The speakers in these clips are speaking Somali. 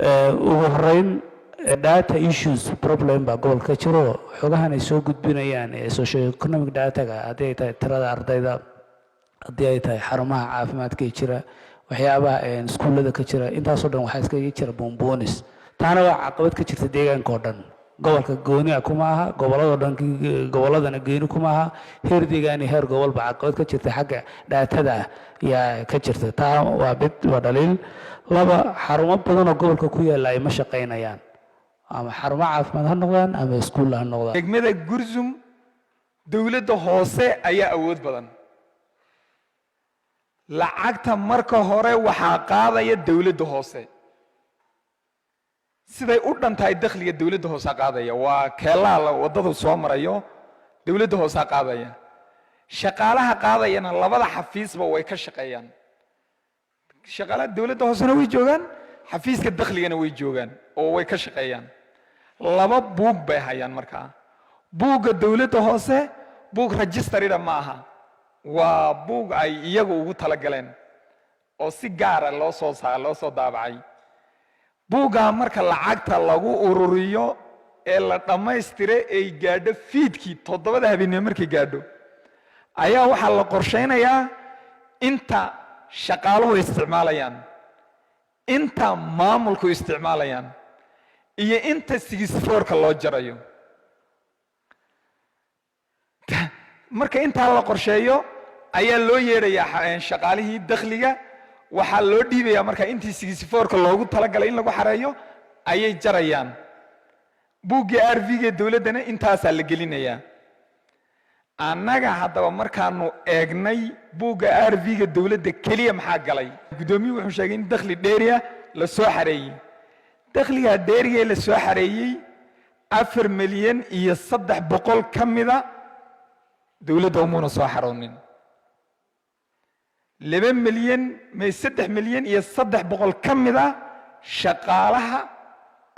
ugu horeyn data issues problem baa gobolka jiro xogahan ay soo gudbinayaan socio-economic data-ga haddii ay tahay tirada ardayda haddii ay tahay xarumaha caafimaadka ee jira waxyaabaha iskuullada ka jira intaasoo dhan waxaa iskaga jira boonboonis taana waa caqabad ka jirta deegaanka oo dhan gobolka gooni ah kuma aha gobolladoo dhan gobolladana gooni kuma aha heer deegaan iyo heer gobolba caqabad ka jirta xagga dhaatada ah yaa ka jirta taa waa dhaliil laba xarumo badan oo gobolka ku yaalla ay ma shaqaynayaan ama xarumo caafimaad ha noqdaan ama iskuulla ha noqdaan degmada Gursum dawladda hoose ayaa awood badan lacagta marka hore waxaa qaadaya dawladda hoose siday u dhantahay dakhliga dawladda hoose qaadaya waa keelaha wadada soo marayo dawladda hoose qaadaya shaqaalaha qaadayana labada xafiisba way ka shaqeeyaan shaqaalaha dawladda hoosena way joogaan xafiiska dakhligana way joogaan oo way ka shaqeeyaan laba buug bay hayaan markaa buugga dawladda hoose buug registerida ma aha waa buug ay iyagu ugu tala galeen oo si gaar ah loo soo daabacay buugga marka lacagta lagu ururiyo ee la dhamaystire ay gaadho fiidkii 7 habeenimo markay gaadho ayaa waxaa la qorsheynayaa inta shaqaaluhu isticmaalayaan inta maamulku isticmaalayaan iyo inta 64ka loo jarayo marka inta la qorsheeyo ayaa loo yeerayaa shaqaalihii dakhliga waxaa loo dhiibayaa marka intii 64ka loogu talagalay in lagu xareeyo ayay jarayaan buugga RV-ga dawladana intaas la gelinayaa annaga haddaba markaanu eegnay buugga RV-ga dawladda kaliya maxaa galay gudoomiye wuxuu sheegay in dakhli dheeriya la soo xareeyay dakhliga dheeriga la soo xareeyay 4 milyan iyo 300 kamida dawladda umuna soo xaroonin 2 milyan may 3 milyan iyo 300 kamida shaqaalaha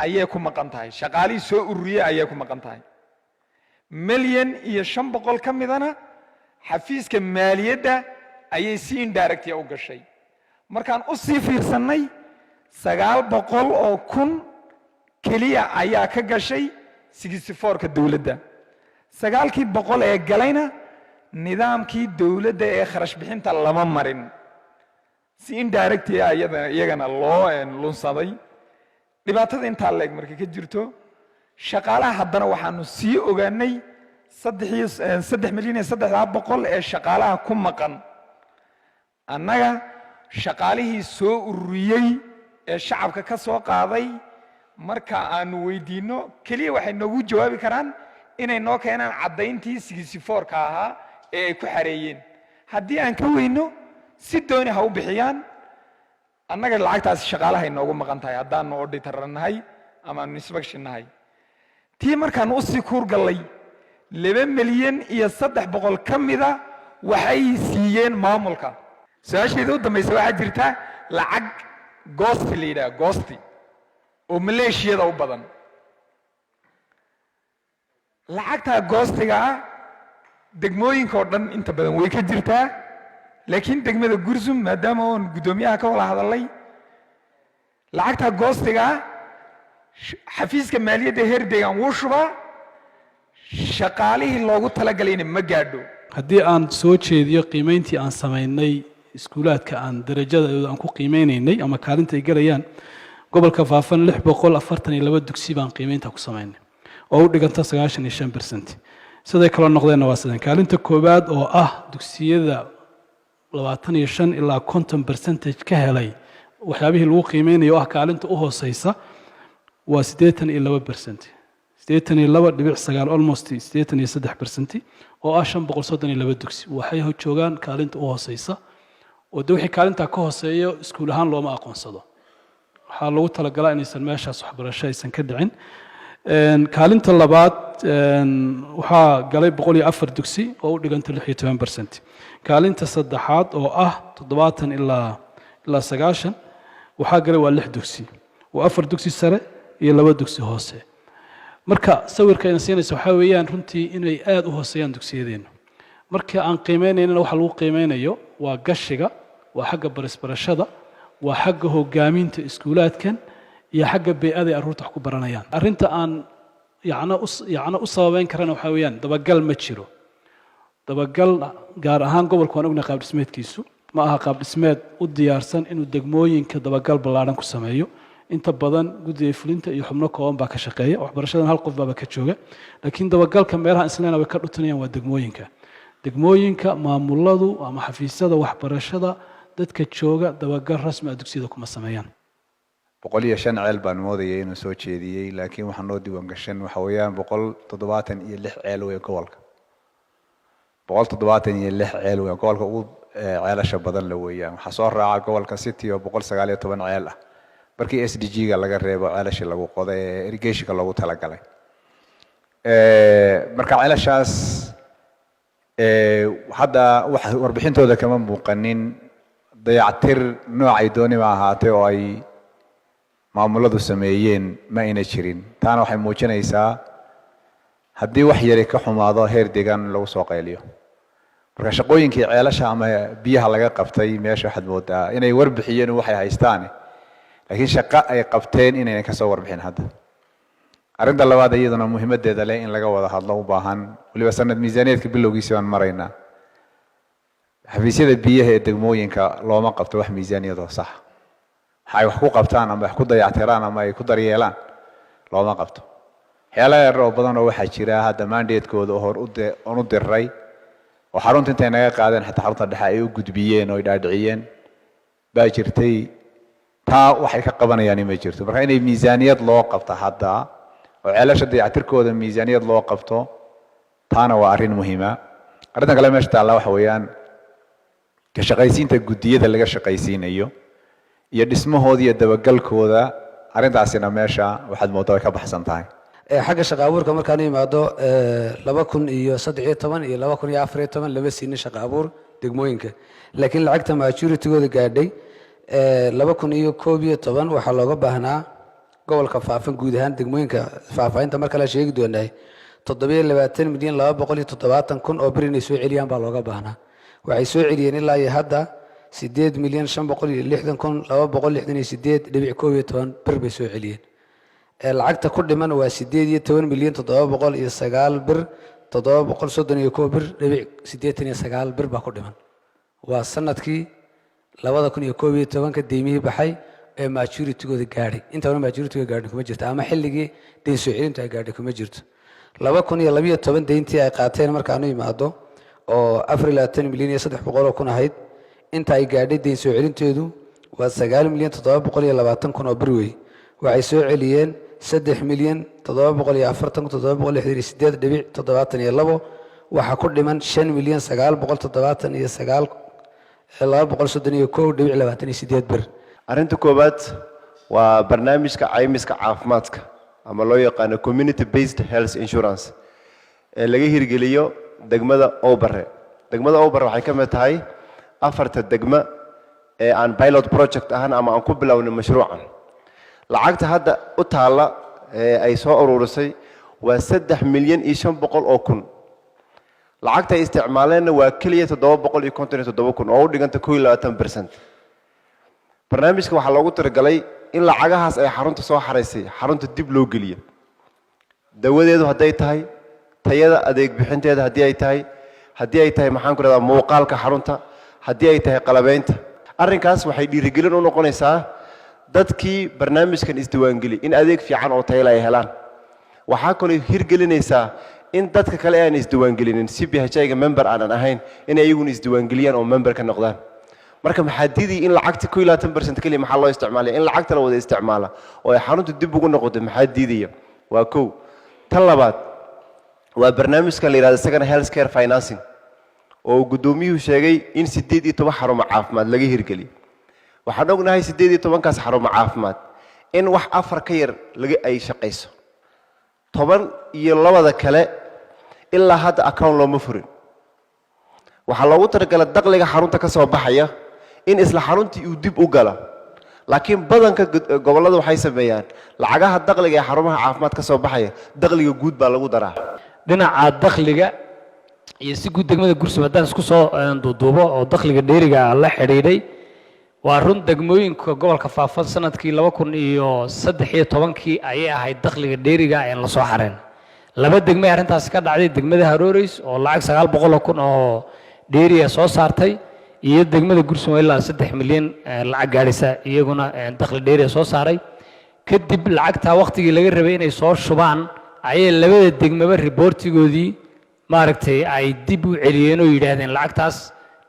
ayay ku maqan tahay shaqaalihii soo ururiyay ayay ku maqan tahay milyan iyo 500 kamidana xafiiska maaliyadda ayay si indirect u gashay markaan u sii fiirsanay 900 oo kun kaliya ayaa ka gashay 64ka dawladda 900 ee galayna nidaamkii dawladda ee kharash bixinta lama marin si indirect iyagana loo lunsaday dhibaatada inta leeg markay ka jirto shaqaalaha haddana waxaanu sii ogaanay 3 milyan iyo 300 ee shaqaalaha ku maqan annaga shaqaalihii soo ururiyay ee shacabka ka soo qaaday marka aanu weydiino kaliya waxay noogu jawaabi karaan inay noo keenaan cadayntii 64ka ahaa ee ay ku xareeyeen haddii aan ka weyno si dooni ha u bixiyaan annaga lacagtaas shaqaalaha inoogu maqan tahay haddaanu auditor nahay ama inspection nahay tii markaan u sii kuur galay 2 milyan iyo 300 kamida waxay siiyeen maamulka su'aasheeda u dambaysa waxaa jirta lacag goosti la yidhaha goosti oo maleeshiyada u badan lacagta goostiga degmooyinka oo dhan inta badan way ka jirtaa laakiin degmada Gursum maadaama oo gudoomiyaha ka wada hadalay lacagta goostiga xafiiska maaliyadda heer deegaan wuu shubaa shaqaalihii loogu talagalay ma gaadho haddii aan soo jeediyo qiimeyntii aan sameynay iskuulaadka aan darajadooda aan ku qiimeynaynay ama kaalinta ay galayaan gobolka Faafan 642 dugsi baan qiimeynta ku sameynay oo u dhiganta 95% siday kala noqdeen waa sidan kaalinta koobaad oo ah dugsiyada 25 ilaa 50% ka helay waxyaabihii lagu qiimeynayo ah kaalinta u hooseysa waa 82% 82.9 almost 83% oo ah 532 dugsi waxay joogaan kaalinta u hooseysa oo wixii kaalinta ka hooseeyo iskuul ahaan looma aqoonsado waxaa lagu talagalaa inaysan meeshaas waxbarasho aysan ka dhicin kaalinta labaad waxaa galay 104 dugsi oo u dhiganta 16% kaalinta saddexaad oo ah 70 ilaa 90 waxaa galay waa 6 dugsi oo 4 dugsi sare iyo 2 dugsi hoose marka sawirka ay siinayso waxa weeyaan runtii inay aad u hooseeyaan dugsiyadeena marka aan qiimeynayna waxa lagu qiimeynayo waa gashiga waa xagga barisbarashada waa xagga hogaaminta iskuulaadkan iyo xagga bey'ada ay carruurta wax ku baranayaan arrinta aan yacna u sababeyn karana waxaa weeyaan dabagal ma jiro dabagal gaar ahaan gobolka waan ognahay qaab dhismeedkiisu ma aha qaab dhismeed u diyaarsan inuu degmooyinka dabagal ballaaran ku sameeyo inta badan guddiga fulinta iyo xubno kooban baa ka shaqeeya waxbarashadan hal qof baaba ka jooga laakiin dabagalka meelaha islaana way ka dhutanayaan waa degmooyinka maamuladu ama xafiisyada waxbarashada dadka jooga dabagal rasmi ah dugsiyada kuma sameeyaan 105 ceel baan moodayay inuu soo jeediyey laakiin waxaan noo diiwaan gashan waxa weeyaan 176 ceel weey gobolka 176 ceel weey gobolka ugu ceelasha badan la weeyaan waxa soo raaca gobolka City oo 119 ceel ah markii SDG-ga laga reebo ceelasha lagu qoday irrigation-ka lagu talagalay marka ceelashaas hadda wax warbixintooda kama muuqanin dayactir noocay dooni ma ahaatay oo ay maamuladu sameeyeen ma ayna jirin taana waxay muujinaysaa haddii wax yari ka xumaado heer deegaan lagu soo qayliyo marka shaqooyinkii ceelasha ama biyaha laga qabtay meesha waxaad moodaa inay warbixiyeen waxay haystaan laakiin shaqo ay qabteen inayna ka soo warbixin hadda arrinta labaad iyaduna muhiimadeeda leh in laga wada hadlo u baahan waliba sanad miisaaniyadka bilowgiisa aan maraynaa xafiisyada biyaha ee degmooyinka looma qabto wax miisaaniyadoo sax waxay wax ku qabtaan ama wax ku dayactiraan ama ay ku daryeelaan looma qabto waxyaalaha yar oo badan oo waxaa jira hadda mandatekooda hor u diray oo xarunta intay naga qaadeen xataa xarunta dhexe ay u gudbiyeen oo ay dhaadhiciyeen baa jirtay taa waxay ka qabanayaan ma jirto marka inay miisaaniyad loo qabto hadda oo ceelasha dayactirkooda miisaaniyad loo qabto taana waa arrin muhiima arrinta kale meesha taalla waxa weeyaan ka shaqaysiinta guddiyada laga shaqaysiinayo iyo dhismahooda iyo dabagalkooda arrintaasina meesha waxaad moodaa way ka baxsan tahay xagga shaqo abuurka markaan imaado 2013 iyo 2014 laba siinin shaqo abuur degmooyinka laakiin lacagta maturity-gooda gaadhay 2011 waxaa looga baahnaa gobolka faafan guud ahaan degmooyinka faahfaahinta marka la sheegi doonahay 7,270,000 oo bir inay soo celiyaan baa looga baahnaa waxay soo celiyeen ilaa iyo hadda 8,560,268.11 bir bay soo celiyeen lacagta ku dhiman waa 18,709,000 bir 731 bir dhibic 89 bir baa ku dhiman waa sanadkii 2011 deymihii baxay ee maturity-gooda gaadhay intaana maturity-ga gaadhay kuma jirto ama xilligii deyn soo celintu ay gaadhay kuma jirto 2012 deyntii ay qaateen markaanu imaado oo 4,300,000 ahayd inta ay gaadhay deyn soo celinteedu waa 9,720,000 oo bir wey waxay soo celiyeen 3,740,768.72 waxaa ku dhiman 5,979,231.28 bir arrinta koowaad waa barnaamijka caymiska caafimaadka ama loo yaqaano community based health insurance ee laga hirgeliyo degmada Owbare degmada Owbare waxay ka mid tahay afarta degmo ee aan pilot project ahaan ama aan ku bilownay mashruucan lacagta hadda u taala ee ay soo ururisay waa 3,500,000 lacagta ay isticmaaleenna waa kaliya 757,000 oo u dhiganta 22%. barnaamijka waxaa loogu talagalay in lacagahaas ay xarunta soo xaraysay xarunta dib loo geliyo dawadeedu hadday tahay tayada adeeg bixinteeda haddii ay tahay maxaan ku radaa muuqaalka xarunta haddii ay tahay qalabeynta arrinkaas waxay dhiirigelin u noqonaysaa dadkii barnaamijkan isdiiwaangeli in adeeg fiican oo tayo leh ay helaan waxaa kaloo hirgelinaysaa in dadka kale aan isdiiwaangelinin CBHI-ga member aanan ahayn in ayaguna isdiiwaangeliyaan oo member ka noqdaan marka maxaa diiday in lacagta 22% kaliya maxaa loo isticmaalay in lacagta la wada isticmaala oo ay xaruntu dib ugu noqoto maxaa diidaya waa kow tan labaad waa barnaamijka la yiraahdo second health care financing oo gudoomiyuhu sheegay in 18 xarumo caafimaad laga hirgeliyo waxaan ognahay 18kaas xarumo caafimaad in wax afar ka yar laga ay shaqeyso 12 kale ilaa hadda account looma furin waxaa loogu talagalay dakhliga xarunta ka soo baxaya in isla xaruntii uu dib u gala laakiin badanka gobolada waxay sameeyaan lacagaha dakhliga ee xarumaha caafimaad ka soo baxaya dakhliga guud baa lagu daraa dhinaca dakhliga iyo si guud degmada Gursum haddaan isku soo duuduubo oo dakhliga dheeriga la xiriiray waa run degmooyinka gobolka faafan sanadkii 2013 ayay ahayd dakhliga dheeriga ee la soo xareen laba degmo arrintaas ka dhacday degmada Haroreys oo lacag 900,000 oo dheeriya soo saartay iyo degmada Gursum ilaa 3 milyan lacag gaaraysa iyaguna dakhli dheeriya soo saaray kadib lacagta waqtigii laga rabay inay soo shubaan ayay labada degmaba reportigoodii maaragtay ay dib u celiyeen oo yiraahdeen lacagtaas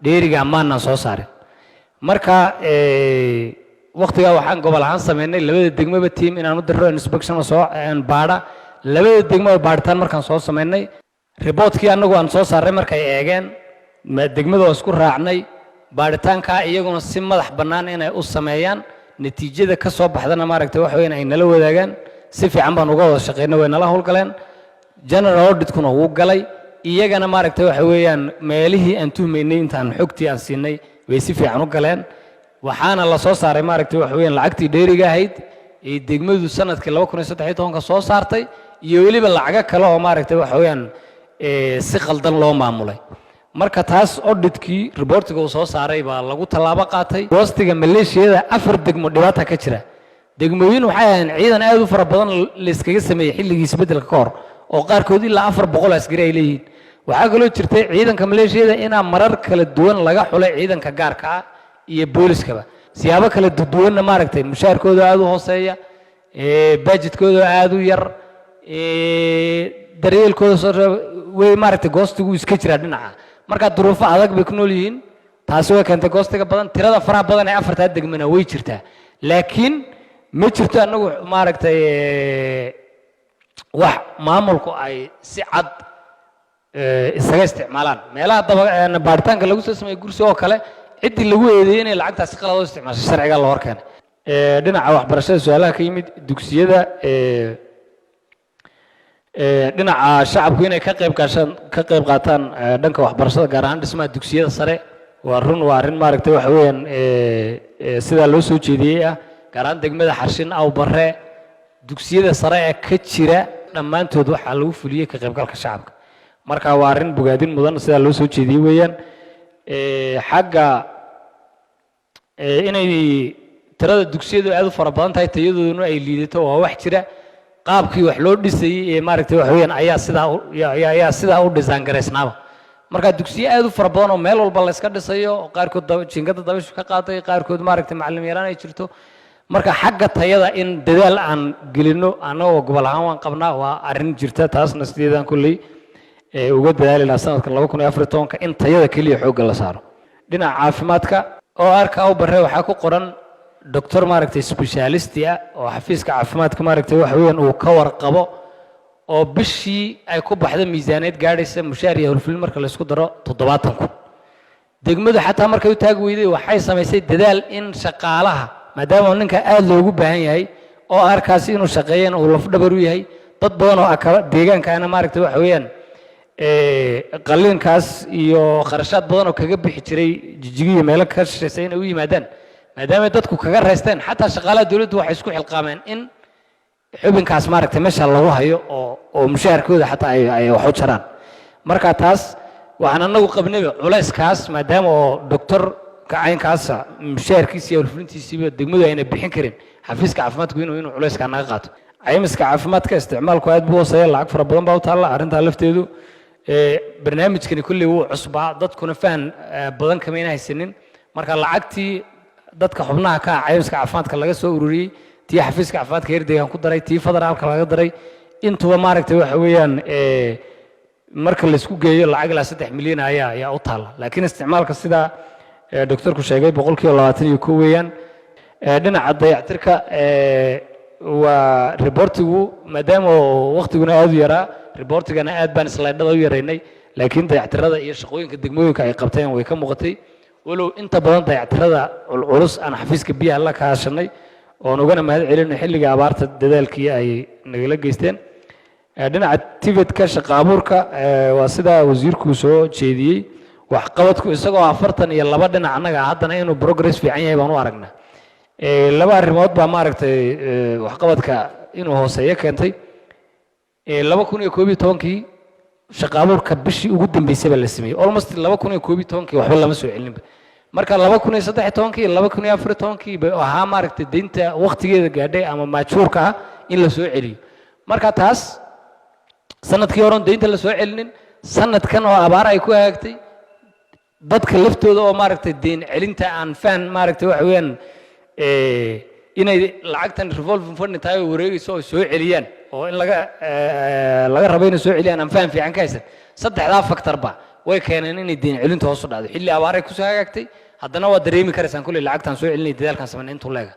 dheeriga maana soo saaray marka waqtiga waxaan gobol ahaan sameynay labada degmaba team inaan u diro inspection soo baara labada degmaba baaritaan markaan soo sameynay reportkii anagu aan soo saaray markay eegeen degmada isku raacnay baaritaanka iyaguna si madax bannaan inay u sameeyaan natiijada ka soo baxdana maaragtay wax weyn ay nala wadaagaan si fiican baan uga wada shaqeynay way nala howlgaleen general audit-kuna wuu galay iyagana maaragtay waxa weeyaan meelihii aan tuhmaynay intaan xogtii aan siinay way si fiican u galeen waxaana la soo saaray maaragtay waxa weeyaan lacagtii dheeriga ahayd ee degmadu sanadkii 2013 soo saartay iyo waliba lacaga kale oo maaragtay waxa weeyaan si qaldan loo maamulay marka taas auditkii reportiga uu soo saaray baa lagu talaabo qaatay hoostiga maleeshiyada 4 degmo dhibaato ka jira degmooyin waxay ahayn ciidan aad u fara badan la iskaga sameeyay xilligii isbedelka ka hor oo qaarkood ilaa 400 askari ay leeyihiin waxaa kaloo jirtay ciidanka maleeshiyada inaa marar kala duwan laga xulay ciidanka gaarka ah iyo booliskaba siyaabo kala duwanna maaragtay mushaarkooda aad u hooseeya budgetkooda aad u yar daryeelkooda way maaragtay goostigu iska jira dhinaca marka duruufo adag bay ku nool yihiin taasi way keentay goostiga badan tirada faraha badan ee 4 degmana way jirtaa laakiin ma jirto anagu maaragtay wax maamulku ay si cad isaga isticmaalaan meelaha baaritaanka lagu soo sameeyay gursi oo kale cidii lagu eedeeyay inay lacagtaas qalad u isticmaashay sharciga la horkeenay dhinaca waxbarashada su'aalaha ka yimid dugsiyada dhinaca shacabku inay ka qayb qaataan dhanka waxbarashada gaar ahaan dhismaha dugsiyada sare waa run waa arrin maaragtay waxa weeyaan sida loo soo jeediyay ah gaar ahaan degmada Xarshin aw Barre dugsiyada sare ee ka jira dhammaantood waxaa lagu fuliyay ka qaybgalka shacabka marka waa arrin bogaadin mudan sida loo soo jeediyay weeyaan xagga inay tirada dugsiyadu aad u fara badan tahay tayadooduna ay liidato waa wax jira qaabkii wax loo dhisay ee maaragtay wax weeyaan ayaa sidaa u design gareysnaaba marka dugsiyo aad u fara badan oo meel walba la iska dhisayo qaarkood jiingada dabashu ka qaaday qaarkood maaragtay macallin yaraan ay jirto marka xagga tayada in dadaal aan gelino anagoo gobol ahaan waan qabnaa waa arrin jirta taasna sideedaan kulley uga dadaali lahaa sanadka 2014 in tayada keliya xoogga la saaro dhinaca caafimaadka oo arka u barre waxaa ku qoran doctor maaragtay specialist ah oo xafiiska caafimaadka maaragtay wax weeyaan uu ka warqabo oo bishii ay ku baxdo miisaaneed gaadhaysa mushaar iyo howlfulin marka la isku daro 70,000 degmadu xataa markay u taag weyday waxay samaysay dadaal in shaqaalaha maadaama ninka aad loogu baahan yahay oo arkaasi inuu shaqeeyeen uu laf dhabar u yahay dad badan oo deegaankaana maaragtay wax weeyaan qalliinkaas iyo kharashaad badan oo kaga bixi jiray jijigiyo meelo ka shisheysay inay u yimaadaan maadaama dadku kaga reysteen xataa shaqaalaha dawladdu waxay isku xilqaameen in xubinkaas maaragtay meesha lagu hayo oo mushaharkooda xataa ay wax u jaraan marka taas waxaan anagu qabnayba culayskaas maadaama oo doctor kacaynkaasa mushaharkiisa iyo howlfulintiisiiba degmadu ayna bixin karin xafiiska caafimaadku inuu culayskaa naga qaato caymiska caafimaadka isticmaalku aad buu hooseeya lacag fara badan baa u taalla arrintaa lafteedu barnaamijkani kulley wuu cusbaa dadkuna fahan badan kamayna haysanin marka lacagtii dadka xubnaha ka caymiska caafimaadka laga soo ururiyey tii xafiiska caafimaadka herdegaan ku daray tii federaalka laga daray intuba maaragtay waxa weeyaan marka la isku geeyo lacag ilaa 3 milyan ayaa u taalla laakiin isticmaalka sida doctorku sheegay 21% weeyaan dhinaca dayactirka waa reportigu maadaama waqtiguna aad u yaraa reportigana aad baan slaydada u yaraynay laakiin dayactirada iyo shaqooyinka degmooyinka ay qabteen way ka muuqatay walow inta badan dayactirada culus aan xafiiska biyaha la kaashanay oon ugana mahad celinay xilliga abaarta dadaalkii ay nagala geysteen dhinaca tivetka shaqa abuurka waa sida wasiirku soo jeediyey waxqabadku isagoo 42 dhinac annaga haddana inuu progress fiican yahay baan u aragnaa laba arrimood baa maaragtay waxqabadka inuu hooseeyo keentay 2011 shaqa abuurka bishii ugu dambeysay baa la sameeyey almost 2011 waxba lama soo celinba marka 2013 iyo 2014 bay ahaa maaragtay deynta waqtigeeda gaadhay ama maajuurka ah in la soo celiyo marka taas sanadkii hore deynta la soo celinin sanadkan oo abaar ay ku hagaagtay dadka laftooda oo maaragtay deyn celinta aan faan maaragtay waxa weeyaan inay lacagtan revolving fund tahay wareegayso oo soo celiyaan oo in laga rabo inay soo celiyaan aan faan fiican ka haysan saddexdaa factor ba way keeneen inay deyn celinta hoos u dhacdo xilli abaar ay ku soo hagaagtay haddana waa dareemi karaysaan kulli lacagtan soo celinay dadaalkan sameeyay intuu leega